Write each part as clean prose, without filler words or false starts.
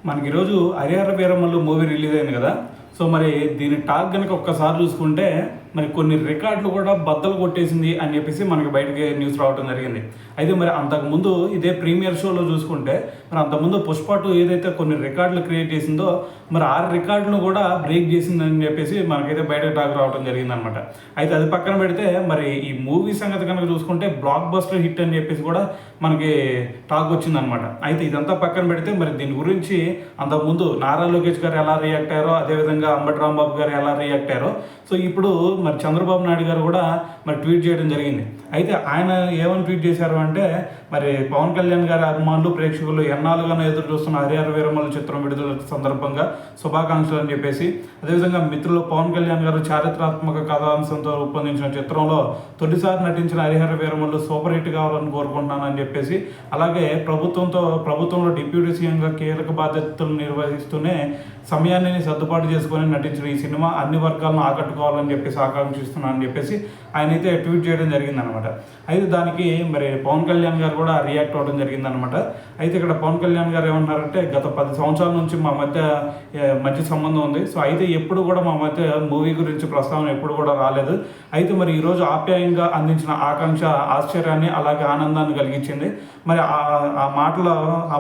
మనకి ఈరోజు Harihara Veeramallu movie release అయింది కదా. సో మరి దీని టాక్ కనుక ఒక్కసారి చూసుకుంటే మరి కొన్ని రికార్డులు కూడా బద్దలు కొట్టేసింది అని చెప్పేసి మనకి బయటకి న్యూస్ రావడం జరిగింది. అయితే మరి అంతకుముందు ఇదే ప్రీమియర్ షోలో చూసుకుంటే మరి అంతకుముందు పుష్ప 2 ఏదైతే కొన్ని రికార్డులు క్రియేట్ చేసిందో మరి ఆ రికార్డును కూడా బ్రేక్ చేసిందని చెప్పేసి మనకైతే బయటకు టాక్ రావడం జరిగిందనమాట. అయితే అది పక్కన పెడితే మరి ఈ మూవీ సంగతి కనుక చూసుకుంటే బ్లాక్ బస్టర్ హిట్ అని చెప్పేసి కూడా మనకి టాక్ వచ్చిందనమాట. అయితే ఇదంతా పక్కన పెడితే మరి దీని గురించి అంతకుముందు నారా లోకేష్ గారు ఎలా రియాక్ట్ అయ్యారో, అదేవిధంగా అంబటి రాంబాబు గారు ఎలా రియాక్ట్ అయ్యారో, సో ఇప్పుడు మరి చంద్రబాబు నాయుడు గారు కూడా మరి ట్వీట్ చేయడం జరిగింది. అయితే ఆయన ఏమని ట్వీట్ చేశారు అంటే మరి పవన్ కళ్యాణ్ గారి అభిమానులు ప్రేక్షకులు ఎన్నాళ్ళుగానో ఎదురు చూస్తున్న హరిహర వీరమల్లు చిత్రం విడుదల సందర్భంగా శుభాకాంక్షలు అని చెప్పేసి, అదేవిధంగా మిత్రులు పవన్ కళ్యాణ్ గారు చారిత్రాత్మక కథాంశంతో రూపొందించిన చిత్రంలో తొలిసారి నటించిన హరిహర వీరమల్లు సూపర్ హిట్ కావాలని కోరుకుంటున్నాను అని చెప్పేసి, అలాగే ప్రభుత్వంలో డిప్యూటీ సీఎంగా కీలక బాధ్యతలు నిర్వహిస్తూనే సమయాన్ని సర్దుబాటు చేసుకొని నటించిన ఈ సినిమా అన్ని వర్గాలను ఆకట్టుకోవాలని చెప్పేసి ఆకాంక్షిస్తున్నాను అని చెప్పేసి ఆయన అయితే ట్వీట్ చేయడం జరిగిందనమాట. అయితే దానికి మరి పవన్ కళ్యాణ్ గారు కూడా రియాక్ట్ అవ్వడం జరిగిందనమాట. అయితే ఇక్కడ పవన్ కళ్యాణ్ గారు ఏమన్నారంటే గత 10 సంవత్సరాల నుంచి మా మధ్య మంచి సంబంధం ఉంది. సో అయితే ఎప్పుడు కూడా మా మధ్య మూవీ గురించి ప్రస్తావన ఎప్పుడు కూడా రాలేదు. అయితే మరి ఈరోజు ఆప్యాయంగా అందించిన ఆకాంక్ష ఆశ్చర్యాన్ని అలాగే ఆనందాన్ని కలిగించింది. మరి ఆ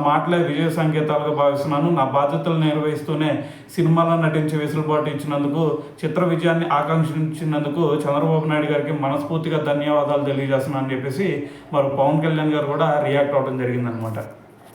మాటలే విజయ సంకేతాలుగా భావిస్తున్నాను. నా బాధ్యతలు నిర్వహిస్తూనే సినిమాలో నటించి వెసులుబాటు ఇచ్చినందుకు, చిత్ర విజయాన్ని ఆకాంక్షించినందుకు చంద్రబాబు నాయుడు గారికి మనస్ఫూర్తిగా ధన్యవాదాలు తెలియజేస్తున్నాను అని చెప్పేసి మరి పవన్ కళ్యాణ్ గారు కూడా రియాక్ట్ అవ్వడం జరిగిందనమాట.